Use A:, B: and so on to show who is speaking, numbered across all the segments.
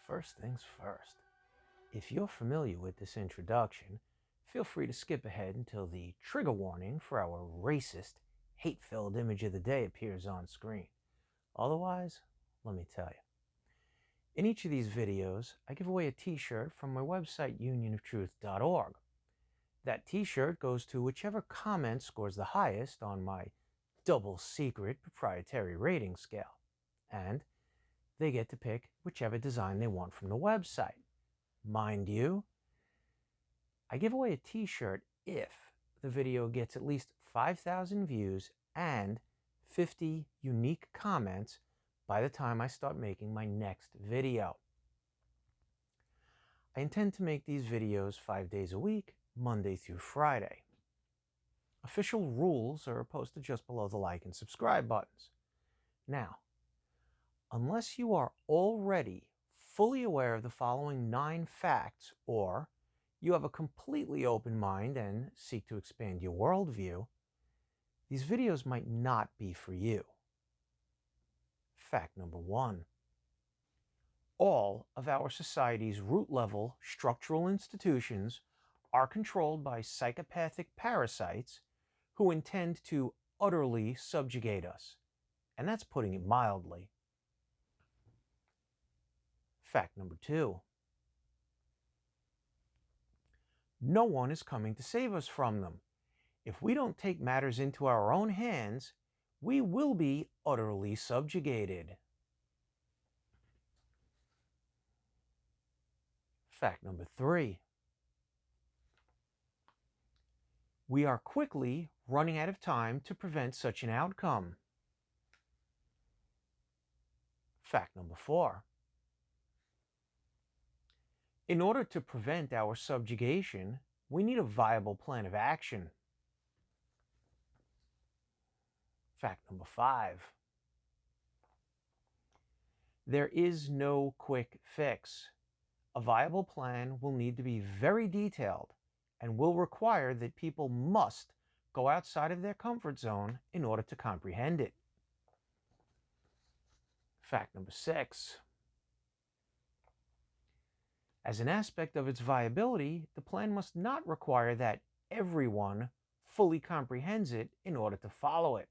A: First things first, if you're familiar with this introduction, feel free to skip ahead until the trigger warning for our racist, hate-filled image of the day appears on screen. Otherwise, let me tell you. In each of these videos, I give away a t-shirt from my website, UnionOfTruth.org. That t-shirt goes to whichever comment scores the highest on my double-secret proprietary rating scale. And they get to pick whichever design they want from the website. Mind you, I give away a t-shirt if the video gets at least 5,000 views and 50 unique comments by the time I start making my next video. I intend to make these videos 5 days a week, Monday through Friday. Official rules are posted just below the like and subscribe buttons. Now, unless you are already fully aware of the following 9 facts, or you have a completely open mind and seek to expand your worldview, these videos might not be for you. Fact number 1. All of our society's root-level structural institutions are controlled by psychopathic parasites who intend to utterly subjugate us. And that's putting it mildly. Fact number 2. No one is coming to save us from them. If we don't take matters into our own hands, we will be utterly subjugated. Fact number 3. We are quickly running out of time to prevent such an outcome. Fact number 4. In order to prevent our subjugation, we need a viable plan of action. Fact number 5. There is no quick fix. A viable plan will need to be very detailed and will require that people must go outside of their comfort zone in order to comprehend it. Fact number 6. As an aspect of its viability, the plan must not require that everyone fully comprehends it in order to follow it.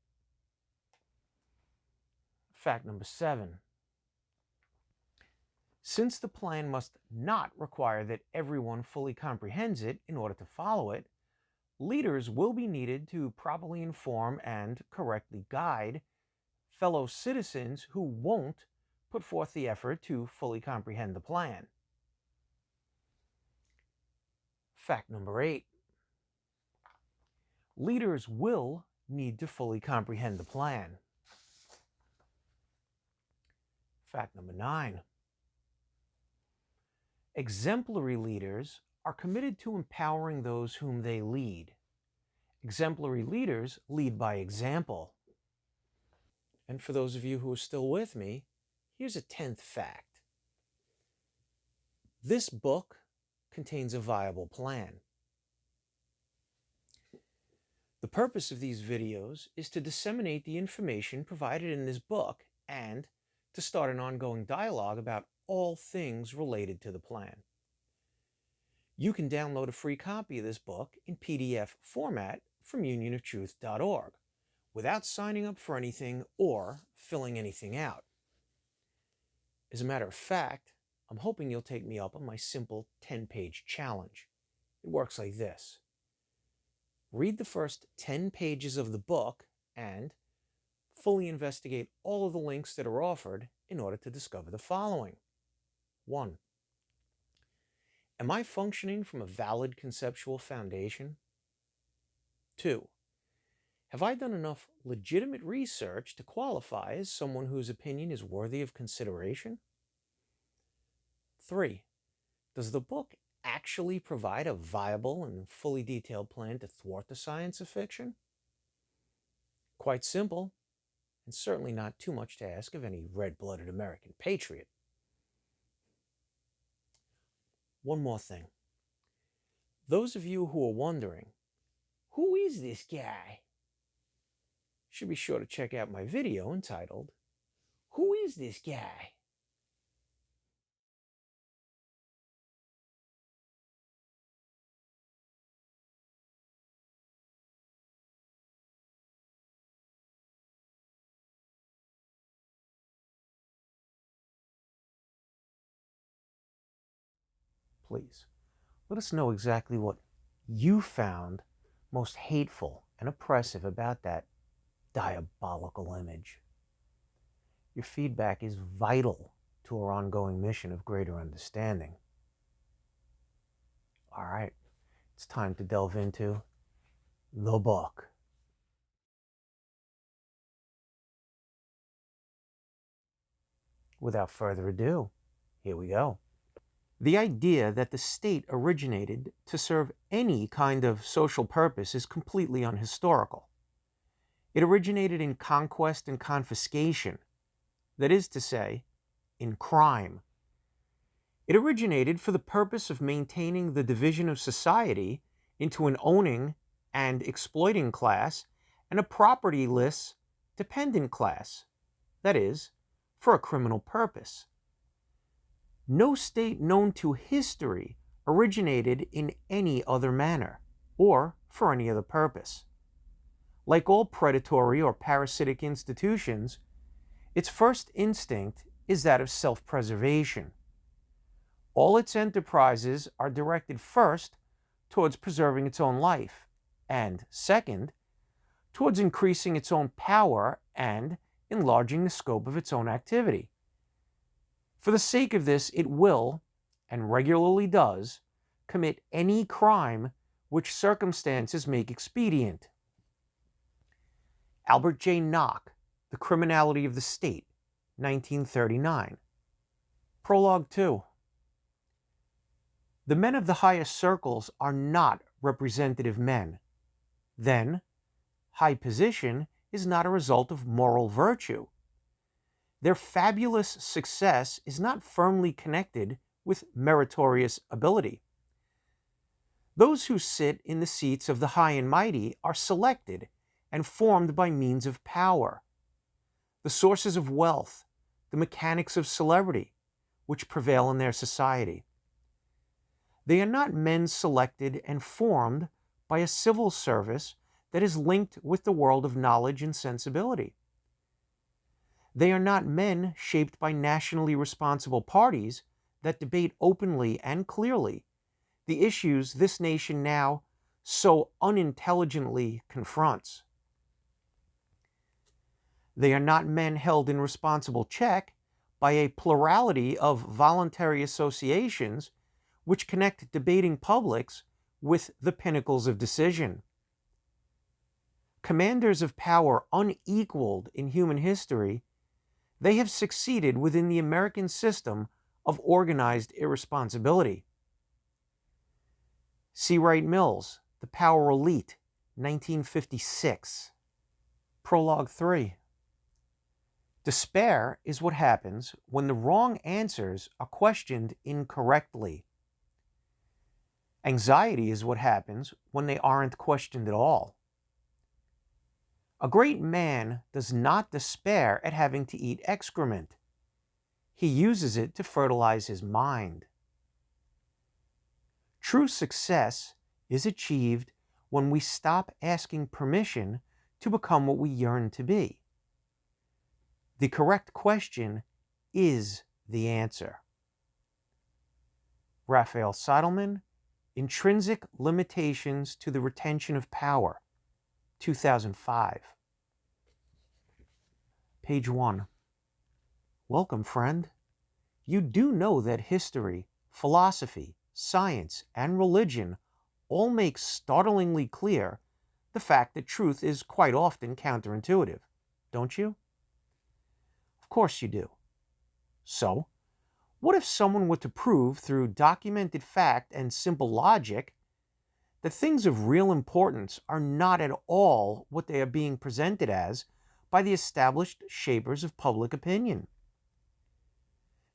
A: Fact number 7. Since the plan must not require that everyone fully comprehends it in order to follow it, leaders will be needed to properly inform and correctly guide fellow citizens who won't put forth the effort to fully comprehend the plan. Fact number 8. Leaders will need to fully comprehend the plan. Fact number 9. Exemplary leaders are committed to empowering those whom they lead. Exemplary leaders lead by example. And for those of you who are still with me, here's a 10th fact. This book contains a viable plan. The purpose of these videos is to disseminate the information provided in this book and to start an ongoing dialogue about all things related to the plan. You can download a free copy of this book in PDF format from UnionOfTruth.org without signing up for anything or filling anything out. As a matter of fact, I'm hoping you'll take me up on my simple 10-page challenge. It works like this. Read the first 10 pages of the book and fully investigate all of the links that are offered in order to discover the following. 1. Am I functioning from a valid conceptual foundation? 2. Have I done enough legitimate research to qualify as someone whose opinion is worthy of consideration? 3. Does the book actually provide a viable and fully detailed plan to thwart the science of fiction? Quite simple, and certainly not too much to ask of any red-blooded American patriot. One more thing. Those of you who are wondering, who is this guy? Should be sure to check out my video entitled, Who is this guy? Please, let us know exactly what you found most hateful and oppressive about that diabolical image. Your feedback is vital to our ongoing mission of greater understanding. All right, it's time to delve into the book. Without further ado, here we go. The idea that the state originated to serve any kind of social purpose is completely unhistorical. It originated in conquest and confiscation, that is to say, in crime. It originated for the purpose of maintaining the division of society into an owning and exploiting class and a propertyless dependent class, that is, for a criminal purpose. No state known to history originated in any other manner or for any other purpose. Like all predatory or parasitic institutions, its first instinct is that of self-preservation. All its enterprises are directed first towards preserving its own life, and second, towards increasing its own power and enlarging the scope of its own activity. For the sake of this, it will, and regularly does, commit any crime which circumstances make expedient. Albert J. Nock, The Criminality of the State, 1939. Prologue 2. The men of the highest circles are not representative men. Then, high position is not a result of moral virtue. Their fabulous success is not firmly connected with meritorious ability. Those who sit in the seats of the high and mighty are selected and formed by means of power. The sources of wealth, the mechanics of celebrity, which prevail in their society. They are not men selected and formed by a civil service that is linked with the world of knowledge and sensibility. They are not men shaped by nationally responsible parties that debate openly and clearly the issues this nation now so unintelligently confronts. They are not men held in responsible check by a plurality of voluntary associations which connect debating publics with the pinnacles of decision. Commanders of power unequaled in human history, they have succeeded within the American system of organized irresponsibility. C. Wright Mills, The Power Elite, 1956. Prologue 3. Despair is what happens when the wrong answers are questioned incorrectly. Anxiety is what happens when they aren't questioned at all. A great man does not despair at having to eat excrement. He uses it to fertilize his mind. True success is achieved when we stop asking permission to become what we yearn to be. The correct question is the answer. Raphael Seidelman, Intrinsic Limitations to the Retention of Power, 2005. Page 1. Welcome, friend. You do know that history, philosophy, science, and religion all make startlingly clear the fact that truth is quite often counterintuitive, don't you? Of course you do. So, what if someone were to prove through documented fact and simple logic that things of real importance are not at all what they are being presented as by the established shapers of public opinion?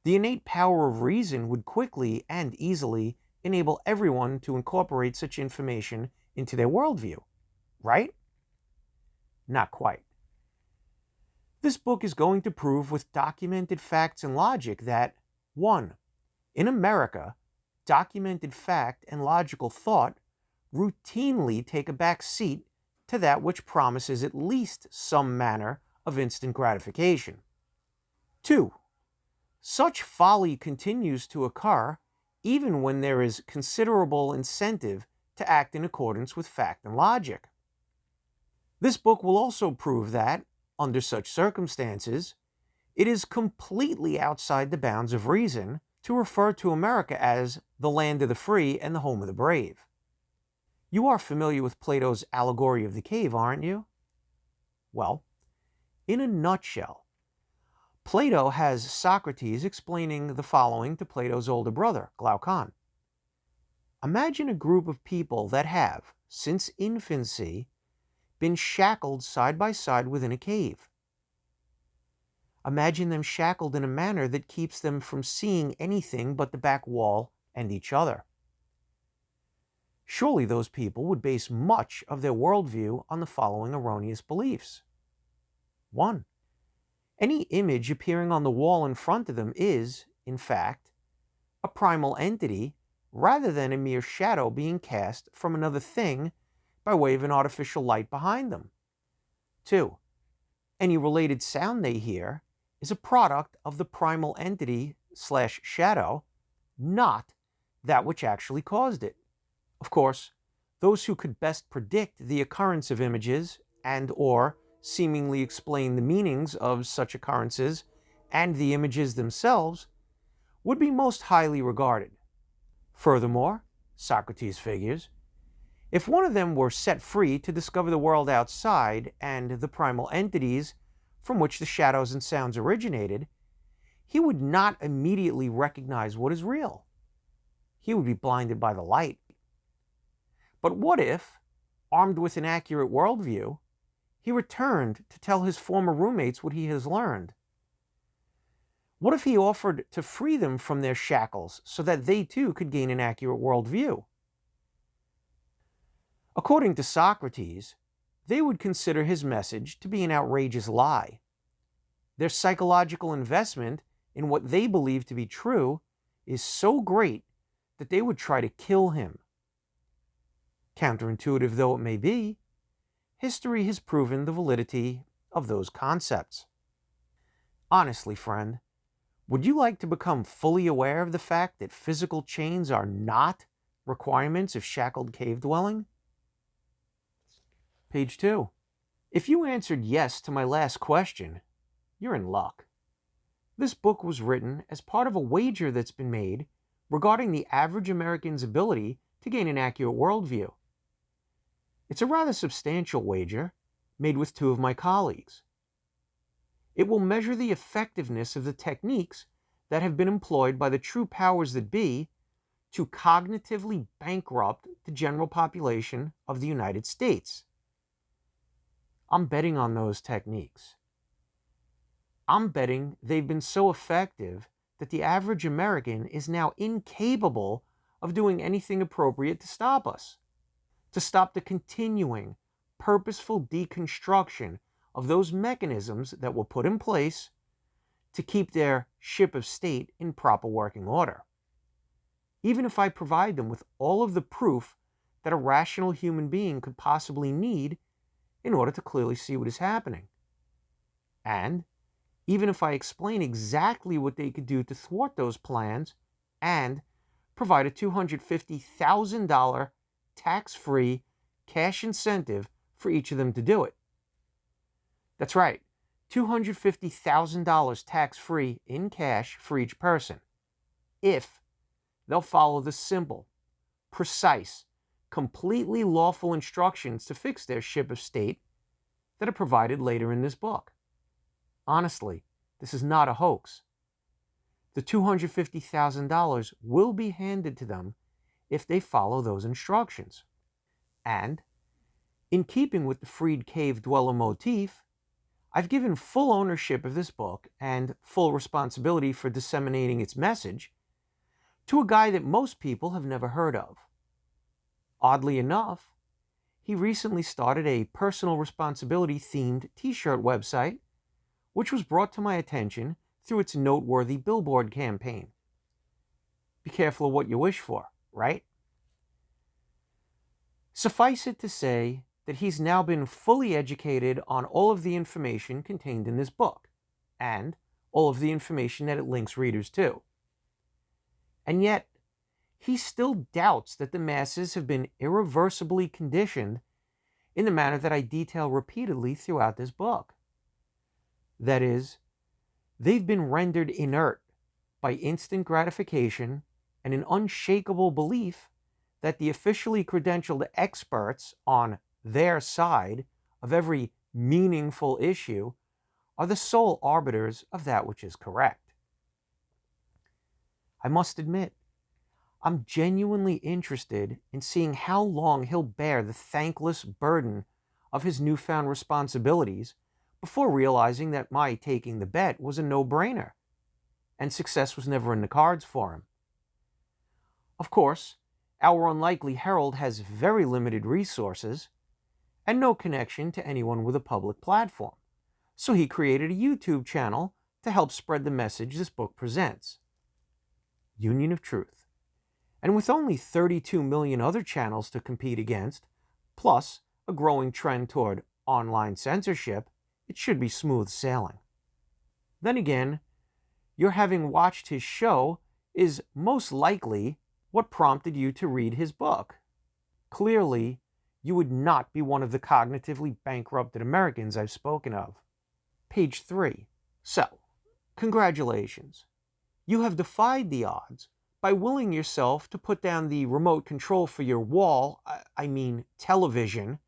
A: The innate power of reason would quickly and easily enable everyone to incorporate such information into their worldview, right? Not quite. This book is going to prove with documented facts and logic that 1. In America, documented fact and logical thought routinely take a back seat to that which promises at least some manner of instant gratification. 2. Such folly continues to occur even when there is considerable incentive to act in accordance with fact and logic. This book will also prove that, under such circumstances, it is completely outside the bounds of reason to refer to America as the land of the free and the home of the brave. You are familiar with Plato's allegory of the cave, aren't you? Well, in a nutshell, Plato has Socrates explaining the following to Plato's older brother, Glaucon. Imagine a group of people that have, since infancy, been shackled side by side within a cave. Imagine them shackled in a manner that keeps them from seeing anything but the back wall and each other. Surely those people would base much of their worldview on the following erroneous beliefs. 1. Any image appearing on the wall in front of them is, in fact, a primal entity rather than a mere shadow being cast from another thing by way of an artificial light behind them. 2. Any related sound they hear is a product of the primal entity/shadow, not that which actually caused it. Of course, those who could best predict the occurrence of images and/or seemingly explain the meanings of such occurrences and the images themselves would be most highly regarded. Furthermore, Socrates figures, if one of them were set free to discover the world outside and the primal entities from which the shadows and sounds originated, he would not immediately recognize what is real. He would be blinded by the light. But what if, armed with an accurate worldview, he returned to tell his former roommates what he has learned? What if he offered to free them from their shackles so that they too could gain an accurate worldview? According to Socrates, they would consider his message to be an outrageous lie. Their psychological investment in what they believe to be true is so great that they would try to kill him. Counterintuitive though it may be, history has proven the validity of those concepts. Honestly, friend, would you like to become fully aware of the fact that physical chains are not requirements of shackled cave dwelling? Page 2. If you answered yes to my last question, you're in luck. This book was written as part of a wager that's been made regarding the average American's ability to gain an accurate worldview. It's a rather substantial wager made with two of my colleagues. It will measure the effectiveness of the techniques that have been employed by the true powers that be to cognitively bankrupt the general population of the United States. I'm betting on those techniques. I'm betting they've been so effective that the average American is now incapable of doing anything appropriate to stop us, to stop the continuing, purposeful deconstruction of those mechanisms that were put in place to keep their ship of state in proper working order. Even if I provide them with all of the proof that a rational human being could possibly need in order to clearly see what is happening. And even if I explain exactly what they could do to thwart those plans and provide a $250,000 tax-free cash incentive for each of them to do it. That's right, $250,000 tax-free in cash for each person, if they'll follow the simple, precise, completely lawful instructions to fix their ship of state that are provided later in this book. Honestly, this is not a hoax. The $250,000 will be handed to them if they follow those instructions. And, in keeping with the freed cave dweller motif, I've given full ownership of this book and full responsibility for disseminating its message to a guy that most people have never heard of. Oddly enough, he recently started a personal responsibility themed t-shirt website, which was brought to my attention through its noteworthy billboard campaign. Be careful of what you wish for, right? Suffice it to say that he's now been fully educated on all of the information contained in this book, and all of the information that it links readers to. And yet, he still doubts that the masses have been irreversibly conditioned in the manner that I detail repeatedly throughout this book. That is, they've been rendered inert by instant gratification and an unshakable belief that the officially credentialed experts on their side of every meaningful issue are the sole arbiters of that which is correct. I must admit, I'm genuinely interested in seeing how long he'll bear the thankless burden of his newfound responsibilities before realizing that my taking the bet was a no-brainer, and success was never in the cards for him. Of course, our unlikely herald has very limited resources and no connection to anyone with a public platform, so he created a YouTube channel to help spread the message this book presents. Union of Truth. And with only 32 million other channels to compete against, plus a growing trend toward online censorship, it should be smooth sailing. Then again, your having watched his show is most likely what prompted you to read his book. Clearly, you would not be one of the cognitively bankrupted Americans I've spoken of. Page 3. So, congratulations. You have defied the odds by willing yourself to put down the remote control for your wall, television,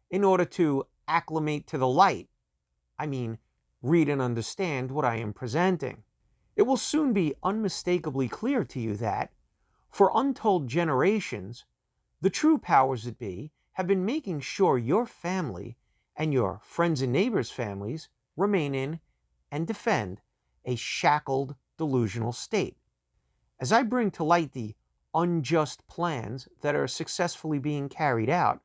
A: in order to acclimate to the light. Read and understand what I am presenting. It will soon be unmistakably clear to you that, for untold generations, the true powers that be have been making sure your family and your friends and neighbors' families remain in and defend a shackled, delusional state. As I bring to light the unjust plans that are successfully being carried out,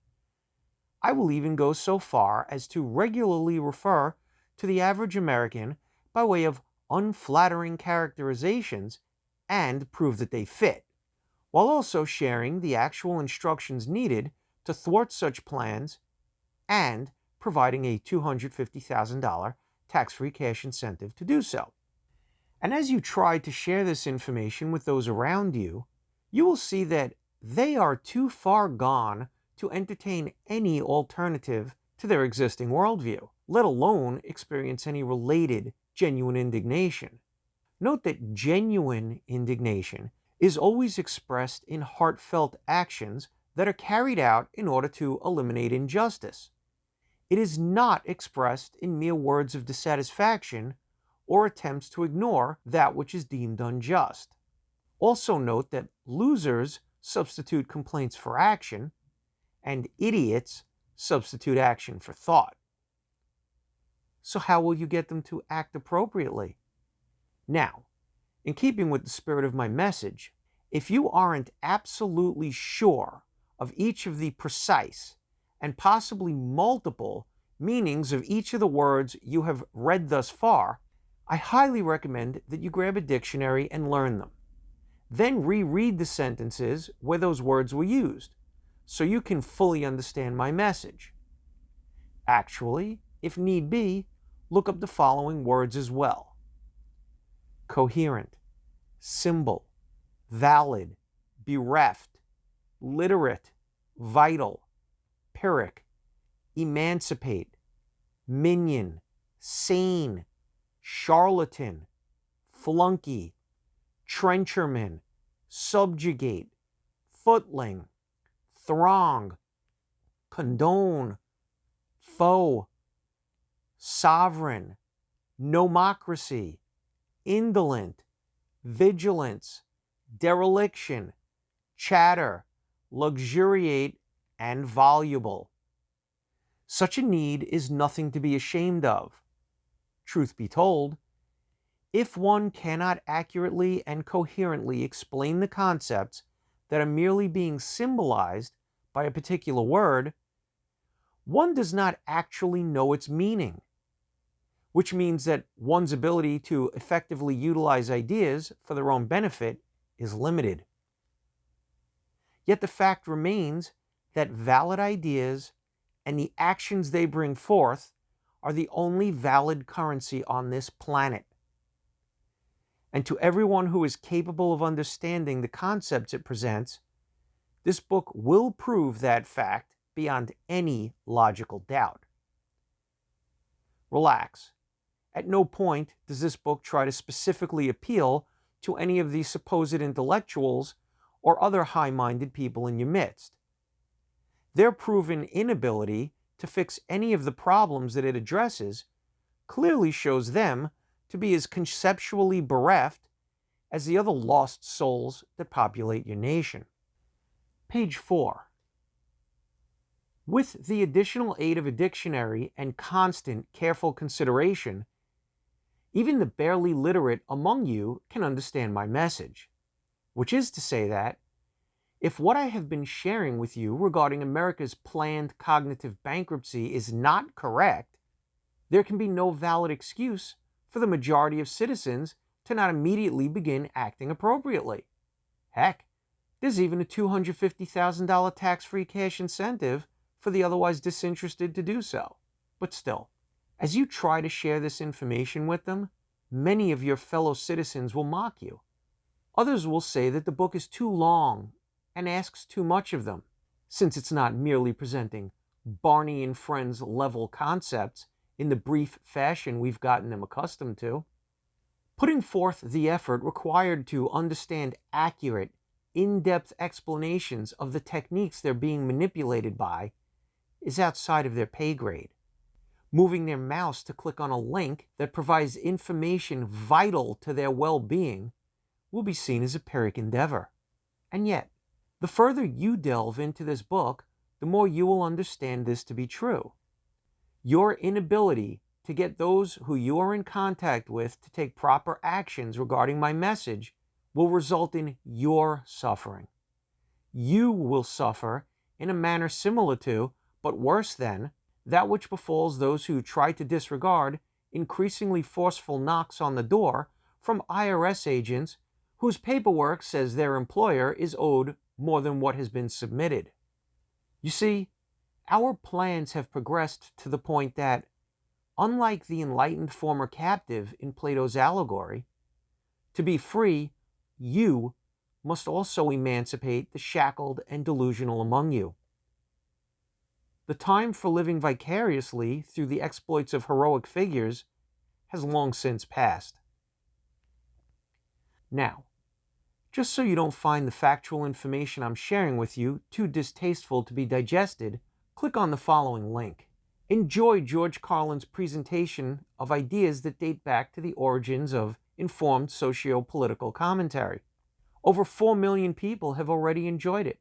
A: I will even go so far as to regularly refer to the average American by way of unflattering characterizations and prove that they fit, while also sharing the actual instructions needed to thwart such plans and providing a $250,000 tax-free cash incentive to do so. And as you try to share this information with those around you, you will see that they are too far gone to entertain any alternative to their existing worldview, let alone experience any related genuine indignation. Note that genuine indignation is always expressed in heartfelt actions that are carried out in order to eliminate injustice. It is not expressed in mere words of dissatisfaction or attempts to ignore that which is deemed unjust. Also note that losers substitute complaints for action, and idiots substitute action for thought. So how will you get them to act appropriately? Now, in keeping with the spirit of my message, if you aren't absolutely sure of each of the precise and possibly multiple meanings of each of the words you have read thus far, I highly recommend that you grab a dictionary and learn them. Then reread the sentences where those words were used, so you can fully understand my message. Actually, if need be, look up the following words as well: coherent, symbol, valid, bereft, literate, vital, pyrrhic, emancipate, minion, sane, charlatan, flunky, trencherman, subjugate, footling, throng, condone, foe, sovereign, nomocracy, indolent, vigilance, dereliction, chatter, luxuriate, and voluble. Such a need is nothing to be ashamed of. Truth be told, if one cannot accurately and coherently explain the concepts that are merely being symbolized by a particular word, one does not actually know its meaning, which means that one's ability to effectively utilize ideas for their own benefit is limited. Yet the fact remains that valid ideas and the actions they bring forth are the only valid currency on this planet. And to everyone who is capable of understanding the concepts it presents, this book will prove that fact beyond any logical doubt. Relax. At no point does this book try to specifically appeal to any of the supposed intellectuals or other high-minded people in your midst. Their proven inability to fix any of the problems that it addresses clearly shows them to be as conceptually bereft as the other lost souls that populate your nation. Page 4. With the additional aid of a dictionary and constant, careful consideration, even the barely literate among you can understand my message, which is to say that if what I have been sharing with you regarding America's planned cognitive bankruptcy is not correct, there can be no valid excuse for the majority of citizens to not immediately begin acting appropriately. Heck, there's even a $250,000 tax-free cash incentive for the otherwise disinterested to do so. But still, as you try to share this information with them, many of your fellow citizens will mock you. Others will say that the book is too long and asks too much of them, since it's not merely presenting Barney and Friends level concepts in the brief fashion we've gotten them accustomed to. Putting forth the effort required to understand accurate, in-depth explanations of the techniques they're being manipulated by is outside of their pay grade. Moving their mouse to click on a link that provides information vital to their well-being will be seen as a Pyrrhic endeavor. And yet, the further you delve into this book, the more you will understand this to be true. Your inability to get those who you are in contact with to take proper actions regarding my message will result in your suffering. You will suffer in a manner similar to, but worse than, that which befalls those who try to disregard increasingly forceful knocks on the door from IRS agents whose paperwork says their employer is owed more than what has been submitted. You see, our plans have progressed to the point that, unlike the enlightened former captive in Plato's allegory, to be free, you must also emancipate the shackled and delusional among you. The time for living vicariously through the exploits of heroic figures has long since passed. Now, just so you don't find the factual information I'm sharing with you too distasteful to be digested, click on the following link. Enjoy George Carlin's presentation of ideas that date back to the origins of informed socio-political commentary. Over 4 million people have already enjoyed it.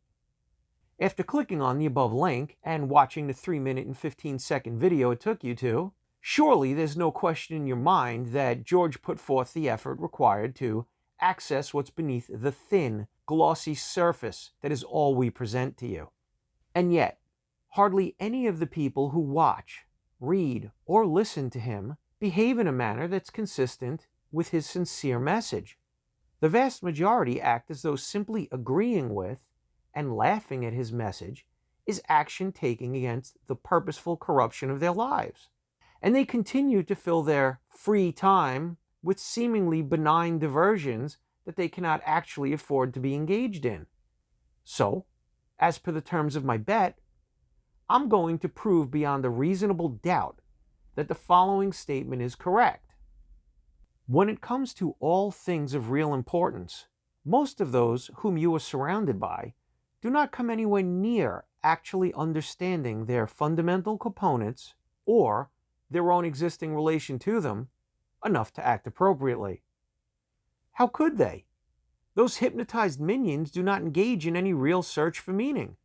A: After clicking on the above link and watching the 3-minute and 15-second video it took you to, surely there's no question in your mind that George put forth the effort required to access what's beneath the thin, glossy surface that is all we present to you. And yet, hardly any of the people who watch, read, or listen to him behave in a manner that's consistent with his sincere message. The vast majority act as though simply agreeing with and laughing at his message is action taken against the purposeful corruption of their lives. And they continue to fill their free time with seemingly benign diversions that they cannot actually afford to be engaged in. So, as per the terms of my bet, I'm going to prove beyond a reasonable doubt that the following statement is correct. When it comes to all things of real importance, most of those whom you are surrounded by do not come anywhere near actually understanding their fundamental components or their own existing relation to them enough to act appropriately. How could they? Those hypnotized minions do not engage in any real search for meaning.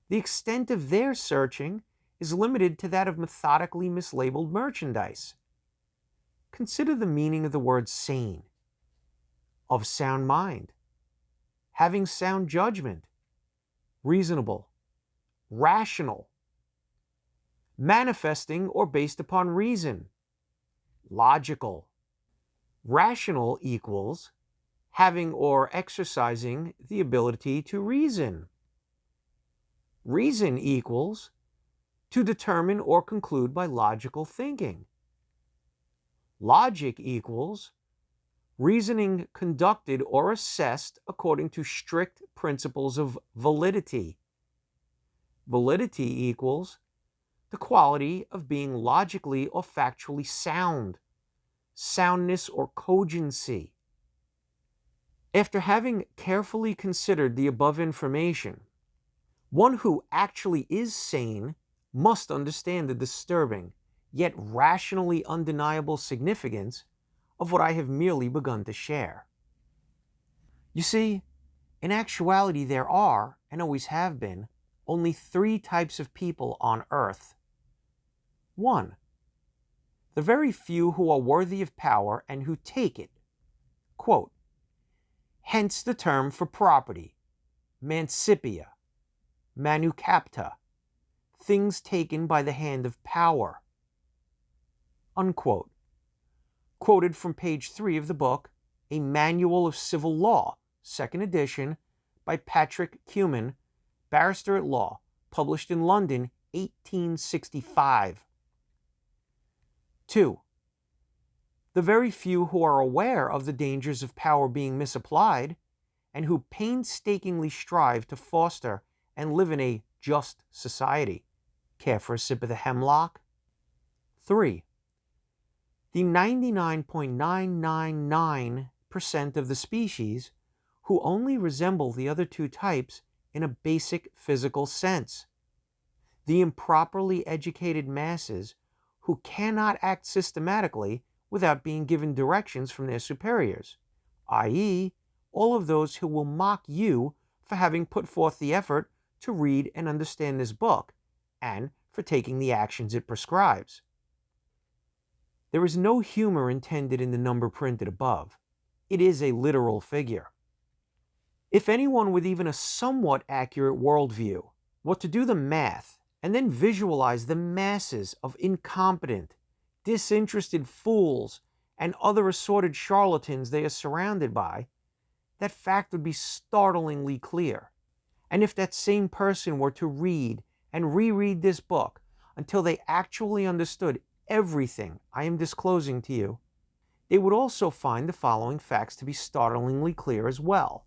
A: The extent of their searching is limited to that of methodically mislabeled merchandise. Consider the meaning of the word sane, of sound mind, having sound judgment, reasonable, rational, manifesting or based upon reason, logical. Rational equals having or exercising the ability to reason. Reason equals to determine or conclude by logical thinking. Logic equals Reasoning conducted or assessed according to strict principles of validity. Validity equals the quality of being logically or factually sound, soundness or cogency. After having carefully considered the above information, one who actually is sane must understand the disturbing, yet rationally undeniable significance of what I have merely begun to share. You see, in actuality, there are, and always have been, only three types of people on earth. 1. The very few who are worthy of power and who take it. Quote, hence the term for property, mancipia, manucapta, things taken by the hand of power. Unquote. Quoted from page 3 of the book, A Manual of Civil Law, 2nd edition, by Patrick Cumin, barrister at law, published in London, 1865. 2. The very few who are aware of the dangers of power being misapplied and who painstakingly strive to foster and live in a just society. Care for a sip of the hemlock? 3. The 99.999% of the species who only resemble the other two types in a basic physical sense. The improperly educated masses who cannot act systematically without being given directions from their superiors, i.e., all of those who will mock you for having put forth the effort to read and understand this book, and for taking the actions it prescribes. There is no humor intended in the number printed above. It is a literal figure. If anyone with even a somewhat accurate worldview were to do the math and then visualize the masses of incompetent, disinterested fools and other assorted charlatans they are surrounded by, that fact would be startlingly clear. And if that same person were to read and reread this book until they actually understood everything I am disclosing to you, they would also find the following facts to be startlingly clear as well.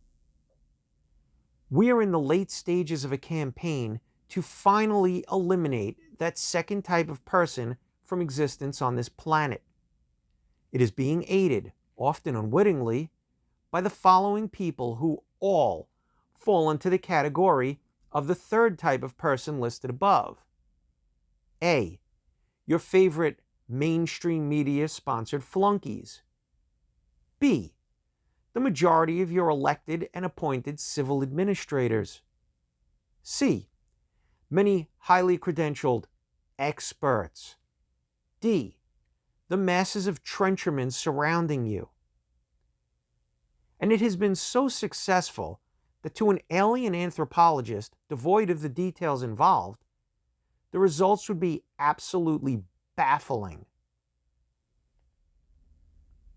A: We are in the late stages of a campaign to finally eliminate that second type of person from existence on this planet. It is being aided, often unwittingly, by the following people who all fall into the category of the third type of person listed above. A. Your favorite mainstream media sponsored flunkies. B. The majority of your elected and appointed civil administrators. C. Many highly credentialed experts. D. The masses of trenchermen surrounding you. And it has been so successful that to an alien anthropologist devoid of the details involved, the results would be absolutely baffling.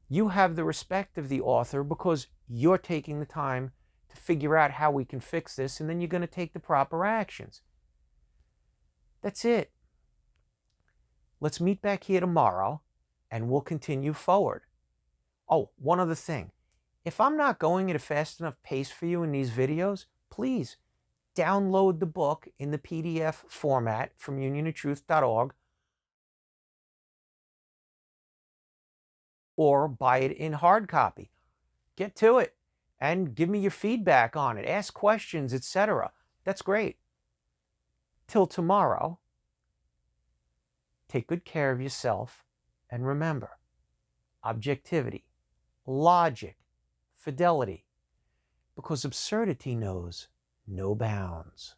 A: You have the respect of the author because you're taking the time to figure out how we can fix this, and then you're going to take the proper actions. That's it. Let's meet back here tomorrow, and we'll continue forward. Oh, one other thing. If I'm not going at a fast enough pace for you in these videos, please download the book in the PDF format from UnionOfTruth.org or buy it in hard copy. Get to it and give me your feedback on it. Ask questions, etc. That's great. Till tomorrow, take good care of yourself, and remember, objectivity, logic, fidelity, because absurdity knows no bounds.